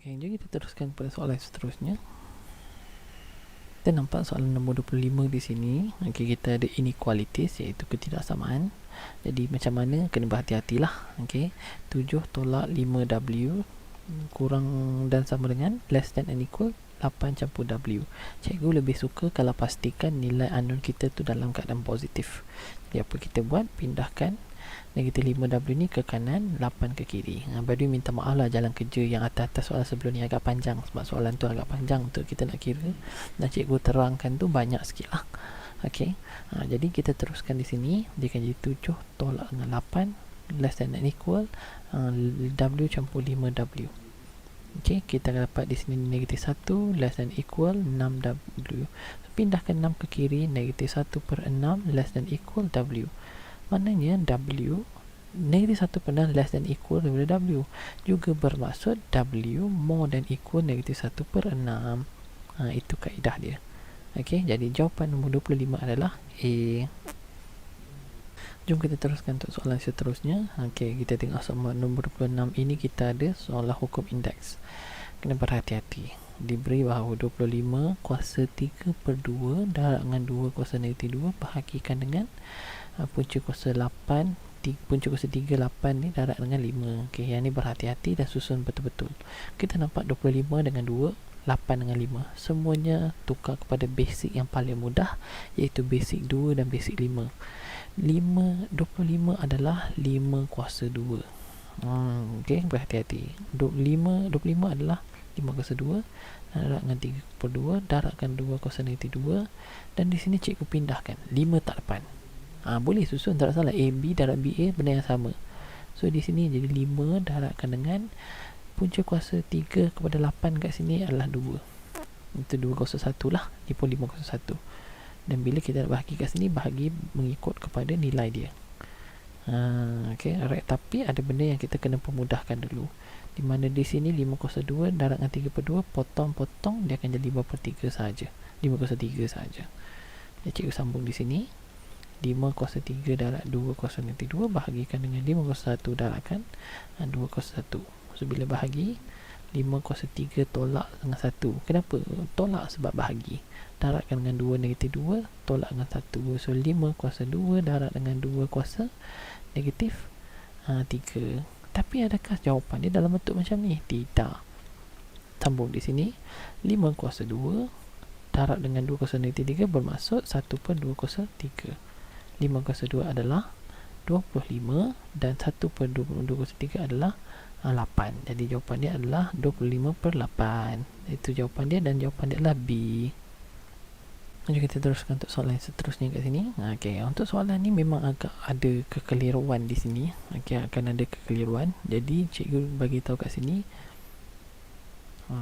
Okay, jadi kita teruskan pada soalan seterusnya. Kita nampak soalan nombor 25 di sini. Okay, kita ada inequalities, iaitu ketidaksamaan. Jadi macam mana, kena berhati-hatilah. Okay, 7 tolak 5W kurang dan sama dengan less than and equal 8 campur W. Cikgu lebih suka kalau pastikan nilai unknown kita tu dalam keadaan positif. Jadi apa kita buat? Pindahkan negatif 5W ni ke kanan, 8 ke kiri. By the way, minta maaf lah jalan kerja yang atas-atas soalan sebelum ni agak panjang, sebab soalan tu agak panjang untuk kita nak kira, dan cikgu terangkan tu banyak sikit lah. Okay, jadi kita teruskan di sini. Dia akan jadi 7 tolak dengan 8 less than and equal W campur 5W. Okay, kita akan dapat di sini negatif 1 less than equal 6W. Pindahkan 6 ke kiri, negatif 1 per 6 less than equal W. Maknanya W negatif 1 per 6 less than equal daripada W, juga bermaksud W more than equal negatif 1 per 6. Itu kaedah dia. Okay, jadi jawapan nombor 25 adalah A. Jom kita teruskan untuk soalan seterusnya. Okay, kita tengok soalan nombor 26 ini. Kita ada soalan hukum indeks. Kena berhati-hati. Diberi bahawa 25 kuasa 3 per 2 darab dengan 2 kuasa negatif 2 bahagikan dengan punca kuasa 8, punca kuasa 3, 8 ni darab dengan 5. Okay, yang ni berhati-hati dan susun betul-betul. Kita nampak 25 dengan 2, 8 dengan 5. Semuanya tukar kepada basic yang paling mudah, iaitu basic 2 dan basic 5. 25 adalah 5 kuasa 2. Okay, berhati-hati. 25 adalah 5 kuasa 2 darab dengan 3 per 2 darabkan 2 kuasa negatif 2, dan di sini cikgu pindahkan 5 tak depan. Boleh susun, tak salah. AB darab BA benda yang sama. So di sini jadi 5 darabkan dengan punca kuasa 3 kepada 8 kat sini adalah 2. Itu 2 kuasa 1 lah. Ini pun 5 kuasa 1. Dan bila kita nak bahagi kat sini, bahagi mengikut kepada nilai dia. Okay, alright. Tapi ada benda yang kita kena pemudahkan dulu. Di mana di sini 5 kuasa 2 darab dengan 3 per 2, potong-potong, dia akan jadi 5 per 3 sahaja. 5 kuasa 3 sahaja. Jadi cikgu sambung di sini. 5 kuasa 3 darab 2 kuasa negatif 2 bahagikan dengan 5 kuasa 1 darabkan 2 kuasa 1. So bila bahagi, 5 kuasa 3 tolak dengan 1. Kenapa? Tolak sebab bahagi. Darabkan dengan 2 negatif 2 tolak dengan 1. So 5 kuasa 2 darab dengan 2 kuasa negatif 3. Tapi adakah jawapan dia dalam bentuk macam ni? Tidak. Sambung di sini. 5 kuasa 2 darab dengan 2 kuasa negatif 3 bermaksud 1 per 2 kuasa 3. 5 kuasa 2 adalah 25 dan 1 per 2 kuasa 3 adalah 8. Jadi jawapan dia adalah 25 per 8. Itu jawapan dia, dan jawapan dia adalah B. Jadi kita teruskan untuk soalan seterusnya kat sini. Okay, untuk soalan ni memang agak ada kekeliruan di sini. Okay, akan ada kekeliruan. Jadi cikgu bagi tahu kat sini,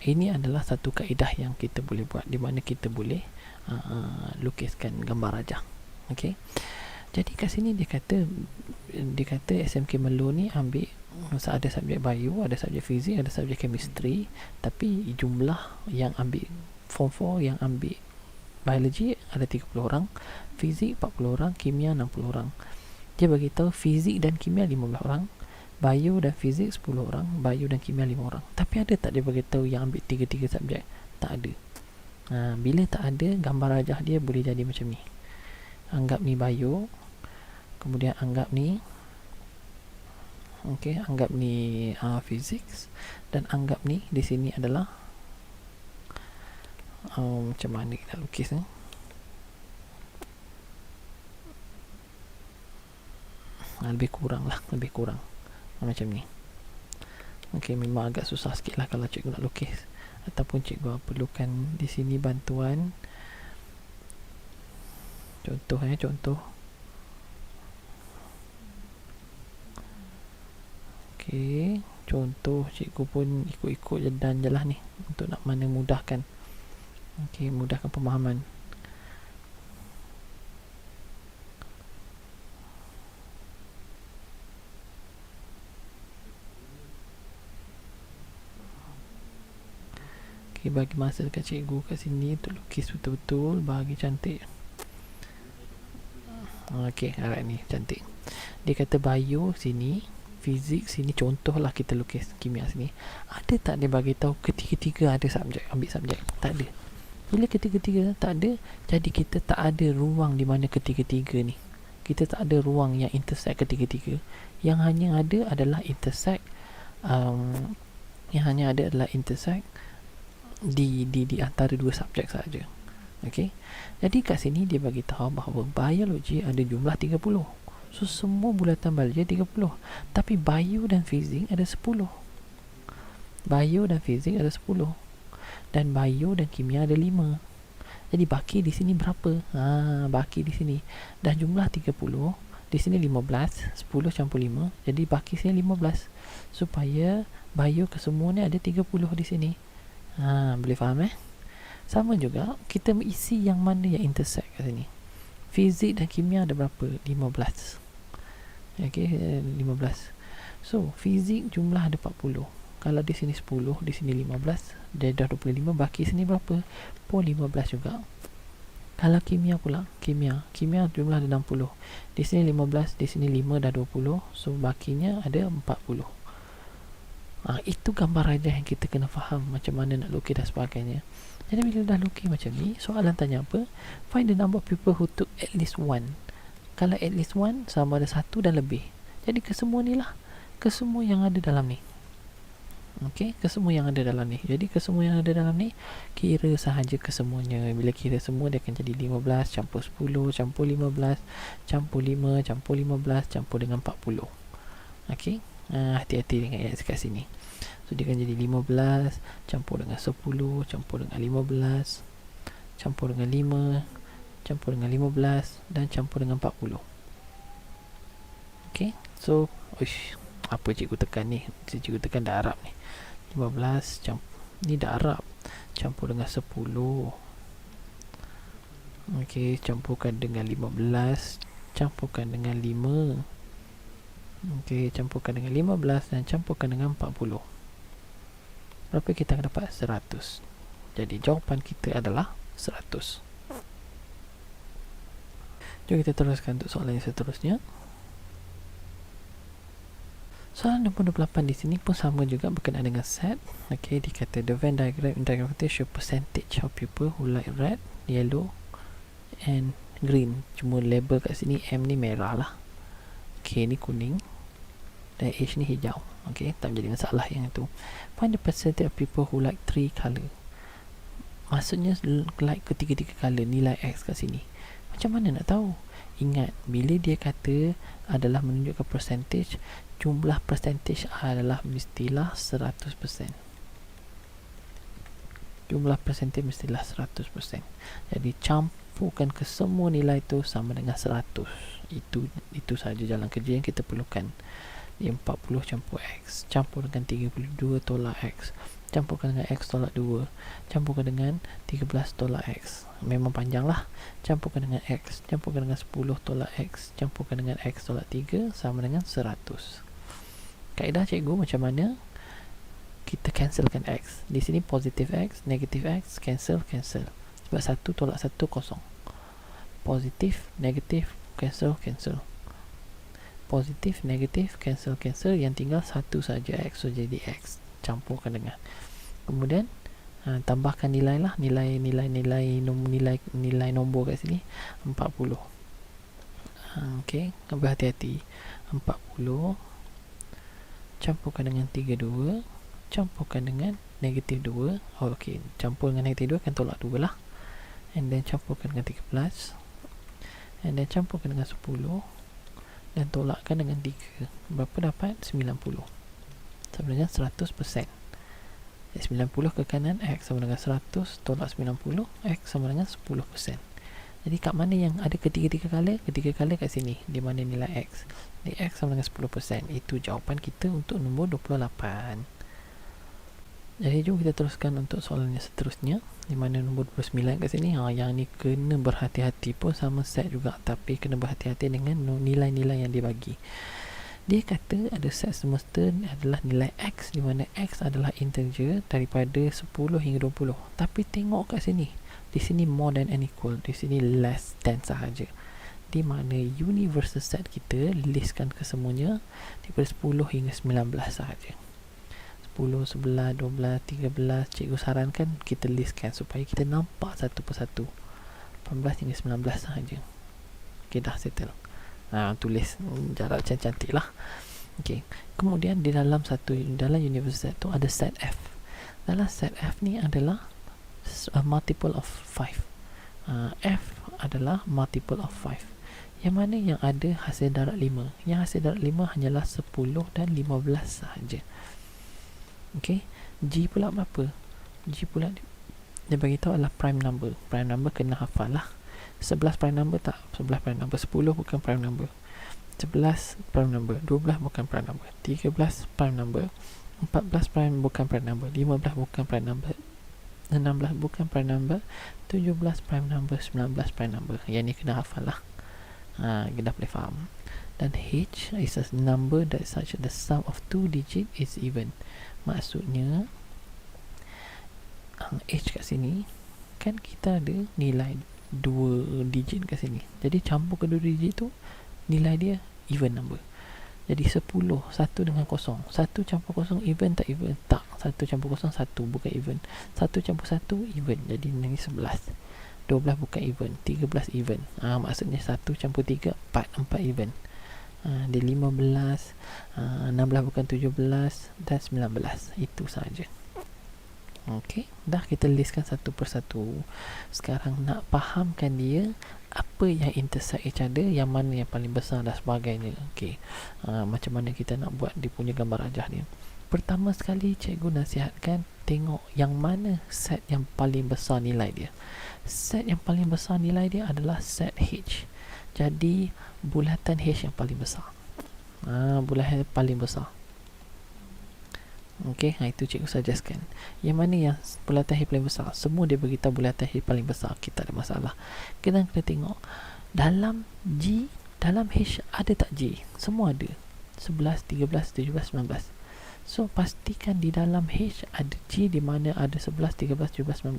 ini adalah satu kaedah yang kita boleh buat, di mana kita boleh lukiskan gambar rajah. Okay, jadi kat sini dia kata SMK Melo ni ambil ada subjek bio, ada subjek fizik, ada subjek chemistry, tapi jumlah yang ambil form 4 yang ambil biologi ada 30 orang, fizik 40 orang, kimia 60 orang. Dia bagi tahu fizik dan kimia 15 orang, bio dan fizik 10 orang, bio dan kimia 5 orang. Tapi ada tak dia bagi tahu yang ambil 3 subjek? Tak ada. Bila tak ada, gambar rajah dia boleh jadi macam ni. Anggap ni bio, kemudian anggap ni anggap ni physics, dan anggap ni di sini adalah macam mana kita lukis ni? Lebih kurang macam ni. Okay, memang agak susah sikit lah kalau cikgu nak lukis, ataupun cikgu perlukan di sini bantuan. Contoh. Okay, contoh cikgu pun ikut-ikut dan je lah ni, untuk nak mana mudahkan. Okay, mudahkan pemahaman. Okay, bagi masa dekat cikgu kat sini untuk lukis betul-betul, bagi cantik. Okay, alright, ni cantik. Dia kata bio sini fizik sini, contohlah kita lukis kimia sini, ada tak dia bagi tahu ketiga-tiga ada subjek, ambil subjek? Tak ada. Bila ketiga-tiga tak ada, jadi kita tak ada ruang di mana ketiga-tiga ni, kita tak ada ruang yang intersect ketiga-tiga. Yang hanya ada adalah intersect di antara dua subjek saja. Okey. Jadi kat sini dia bagi tahu bahawa biologi ada jumlah 30. So semua bulatan biologi 30. Tapi bio dan fizik ada 10. Bio dan fizik ada 10. Dan bio dan kimia ada 5. Jadi baki di sini berapa? Baki di sini dah jumlah 30. Di sini 15, 10 campur 5. Jadi baki sini 15. Supaya bio kesemua ni ada 30 di sini. Boleh faham Sama juga kita isi yang mana yang intersect kat sini. Fizik dan kimia ada berapa? 15. Okey, 15. So fizik jumlah ada 40. Kalau di sini 10, di sini 15, dia dah 25. Baki sini berapa? Pun 15 juga. Kalau kimia pula, kimia jumlah ada 60. Di sini 15, di sini 5, dah 20. So bakinya ada 40. Itu gambar aja yang kita kena faham macam mana nak lukis dan sebagainya. Jadi bila dah lukis macam ni, soalan tanya apa? Find the number of people who took at least one. Kalau at least one sama ada satu dan lebih. Jadi kesemua ni lah, kesemua yang ada dalam ni. Okey, kesemua yang ada dalam ni. Jadi kesemua yang ada dalam ni, kira sahaja kesemuanya. Bila kira semua, dia akan jadi 15 campur 10 campur 15 campur 5 campur 15 campur dengan 40. Okey, hati-hati dengan ayat kat sini. So dia akan jadi 15 campur dengan 10 campur dengan 15 campur dengan 5 campur dengan 15 dan campur dengan 40. Okey, so apa cikgu tekan ni? Cikgu tekan dah Arab ni. 15 ni dah Arab, campur dengan 10. Okey, campurkan dengan 15, campurkan dengan 5. Okey, campurkan dengan 15 dan campurkan dengan 40. Berapa kita akan dapat? 100. Jadi jawapan kita adalah 100. Jom kita teruskan untuk soalan yang seterusnya. Soalan nombor 28 di sini pun sama juga berkenaan dengan set. Okey, dikata the Venn diagram in diagram kita show percentage of people who like red, yellow and green. Cuma label kat sini M ni merah lah, K ni kuning dan H ni hijau. Okey, tak menjadi masalah yang itu. Find the percentage of people who like 3 color. Maksudnya like ketiga-tiga color, nilai X kat sini. Macam mana nak tahu? Ingat, bila dia kata adalah menunjukkan percentage, jumlah percentage adalah mestilah 100%. Jumlah percentage mestilah 100%. Jadi campurkan ke semua nilai itu sama dengan 100. Itu saja jalan kerja yang kita perlukan. 40 campur X, campur dengan 32 tolak X, campurkan dengan X tolak 2, campurkan dengan 13 tolak X. Memang panjang lah. Campurkan dengan X, campurkan dengan 10 tolak X, campurkan dengan X tolak 3 sama dengan 100. Kaedah cikgu macam mana? Kita cancelkan X. Di sini positif X, negatif X, cancel. Sebab 1 tolak 1 kosong. Positif, negatif, cancel. Positif, negatif, cancel. Yang tinggal satu saja X. So jadi X. Campurkan dengan. Kemudian tambahkan nilai lah, nilai nombor kat sini 40. Okey, berhati-hati. 40 campurkan dengan 32, campurkan dengan negatif 2. Okey, campur dengan negatif 2 akan tolak 2 lah. And then campurkan dengan 13. And then campurkan dengan 10 dan tolakkan dengan 3. Berapa dapat? 90. Sama dengan 100%. 90 ke kanan, X sama dengan 100 tolak 90, X sama dengan 10%. Jadi kat mana yang ada ketiga-tiga color kat sini, di mana nilai X. Jadi X sama dengan 10%. Itu jawapan kita untuk nombor 28. Jadi jom kita teruskan untuk soalan yang seterusnya, di mana nombor 29 kat sini. Yang ni kena berhati-hati pun, sama set juga, tapi kena berhati-hati dengan nilai-nilai yang dia bagi. Dia kata ada set semesta adalah nilai X, di mana X adalah integer daripada 10 hingga 20. Tapi tengok kat sini, di sini more than and equal, di sini less than sahaja. di mana universal set kita listkan kesemuanya daripada 10 hingga 19 sahaja. 10, 11, 12, 13, cikgu sarankan kita listkan supaya kita nampak satu persatu. 18 hingga 19 sahaja. Okay, dah settle. Tulis jarak cantik lah. Okay. Kemudian di dalam universal set tu ada set F. Dalam set F ni adalah a multiple of 5. F adalah multiple of 5. Yang mana yang ada hasil darat 5. Yang hasil darat 5 hanyalah 10 dan 15 sahaja. Okey. G pula berapa? G pula dia bagi tahu adalah prime number. Prime number kena hafal lah. 11 prime number tak? 11 prime number. 10 bukan prime number. 11 prime number. 12 bukan prime number. 13 prime number. 14 prime bukan prime number. 15 bukan prime number. 16 bukan prime number. 17 prime number. 19 prime number. Yang ni kena hafal lah. Kita boleh faham. Dan H is a number that such the sum of 2 digit is even. Maksudnya H kat sini kan kita ada nilai 2 digit kat sini. Jadi campur kedua digit tu nilai dia even number. Jadi 10 1 dengan 0. 1 campur 0 even tak even? Tak. 1 campur 0 1 bukan even. 1 campur 1 even. Jadi ini 11. 12 bukan even. 13 even. Maksudnya 1 campur 3 4 even. Dia 15, 16 bukan 17 dan 19. Itu saja. Okey, dah kita listkan satu persatu. Sekarang nak fahamkan dia apa yang intersect each other, yang mana yang paling besar dan sebagainya. Okey, macam mana kita nak buat dia punya gambar rajah dia. Pertama sekali cikgu nasihatkan tengok yang mana set yang paling besar nilai dia. Set yang paling besar nilai dia adalah set H. Jadi bulatan H yang paling besar. Bulatan paling besar. Okey, itu cikgu suggestkan. Yang mana yang bulatan H paling besar? Semua dia beritahu bulatan H paling besar. Kita ada masalah. Kita kena tengok dalam G, dalam H ada tak G? Semua ada. 11, 13, 17, 19. So pastikan di dalam H ada G di mana ada 11, 13, 17, 19.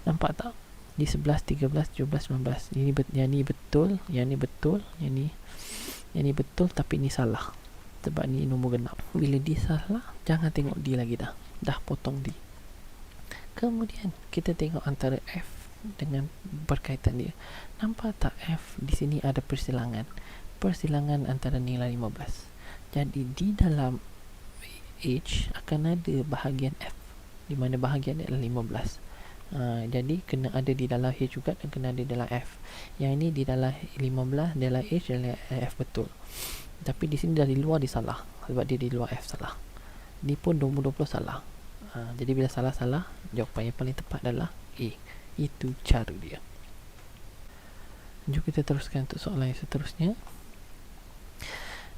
Nampak tak? Di 11, 13, 17, 19. Yang ni betul, yang ni betul, yang ni betul tapi ni salah. Sebab ni nombor genap. Bila D salah, jangan tengok D lagi dah. Dah potong D. Kemudian kita tengok antara F dengan berkaitan dia. Nampak tak F di sini ada persilangan. Persilangan antara nilai 15. Jadi di dalam H akan ada bahagian F di mana bahagian dia adalah 15. Jadi kena ada di dalam H juga dan kena ada dalam F. Yang ini di dalam 15, dalam H, dalam F betul. Tapi di sini dari luar dia salah sebab dia di luar F salah. Ni pun nombor 20 salah. Jadi bila salah-salah, jawapan yang paling tepat adalah A. Itu cara dia. Jom kita teruskan untuk soalan yang seterusnya.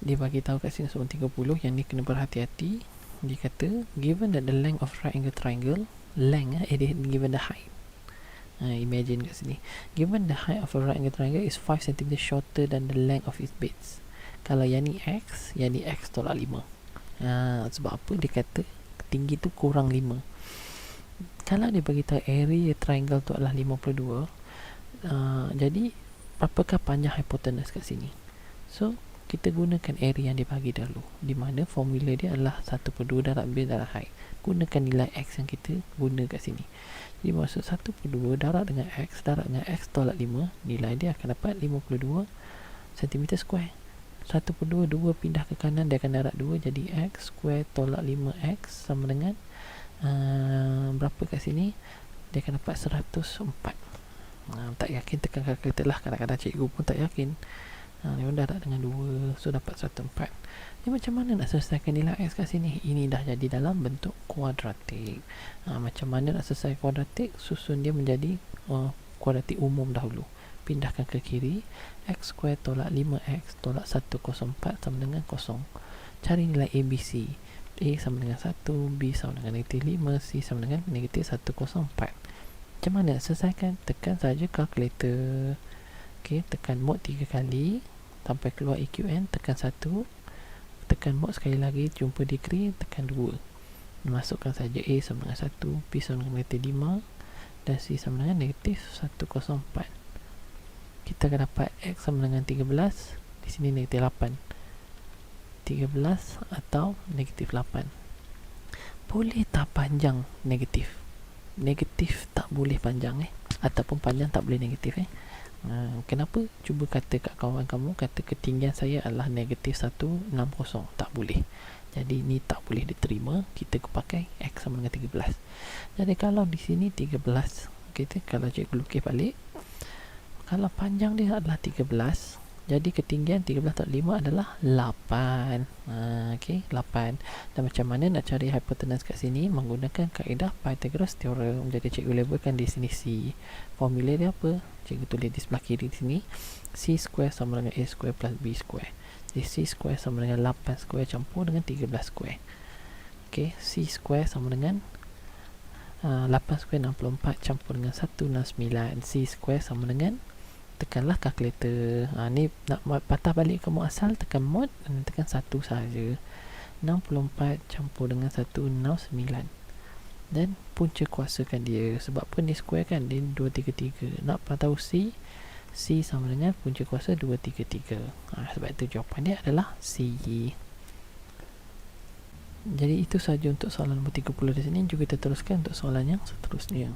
Dia bagi tahu kat sini soalan 30, yang ni kena berhati-hati. Dia kata given that the length of right angle triangle, length given the height. Imagine kat sini. Given the height of a right angle triangle is 5 cm shorter than the length of its base. Kalau yang ni X, yang ni X tolak 5. Sebab apa? Dia kata tinggi tu kurang 5. Kalau dia beritahu area triangle tu adalah 52, jadi berapakah panjang hypotenuse kat sini? So kita gunakan area yang dia bagi dahulu, di mana formula dia adalah 1/2 darat base darat height. Gunakan nilai X yang kita guna kat sini. Jadi maksud 1/2 darat dengan X tolak 5, nilai dia akan dapat 52 cm square. 1/2, 2 pindah ke kanan, dia akan darat 2, jadi X square tolak 5X sama dengan berapa kat sini? Dia akan dapat 104. Tak yakin tekan kalkulator lah, kadang-kadang cikgu pun tak yakin. Dia darat dengan 2, so dapat 104. Ni macam mana nak selesaikan nilai X kat sini? Ini dah jadi dalam bentuk kuadratik. Macam mana nak selesai kuadratik? Susun dia menjadi kuadratik umum dahulu. Pindahkan ke kiri. X square tolak 5X tolak 104 sama dengan 0. Cari nilai ABC. A sama dengan 1, B sama dengan negatif 5, C sama dengan negatif 104. Macam mana selesaikan? Tekan saja kalkulator. Okey, tekan mod 3 kali sampai keluar EQN. Tekan 1. Tekan mod sekali lagi, jumpa degree, tekan 2. Masukkan saja A sama dengan 1, B sama dengan negatif 5 dan C sama dengan negatif 104. kita akan dapat X sama dengan 13, di sini negatif 8. 13 atau negatif 8. Boleh tak panjang negatif? Negatif tak boleh panjang ataupun panjang tak boleh negatif kenapa? Cuba kata kat kawan kamu, kata ketinggian saya adalah negatif 160. Tak boleh. Jadi ni tak boleh diterima. Kita pakai X sama dengan 13. Jadi kalau di sini 13, kita kalau cikgu lukis balik, kalau panjang dia adalah 13, jadi ketinggian 13/5 adalah 8. 8. Dan macam mana nak cari hipotenus kat sini? Menggunakan kaedah Pythagoras theorem. Jadi cikgu labelkan di sini C. Formula dia apa? Cikgu tulis di sebelah kiri di sini. C square sama dengan A square plus B square. Jadi C square sama dengan 8 square campur dengan 13 square. C square sama dengan 8 square 64 campur dengan 169. C square sama dengan, tekanlah kalkulator. Ni nak patah balik ke mod asal, tekan mod dan tekan 1 saja. 64 campur dengan 169. Dan punca kuasakan dia. Sebab pun dia square kan, dia 233. Nak tahu C, C sama dengan punca kuasa 233. Sebab itu jawapan dia adalah C. Jadi itu saja untuk soalan nombor 30 di sini. Juga kita teruskan untuk soalan yang seterusnya.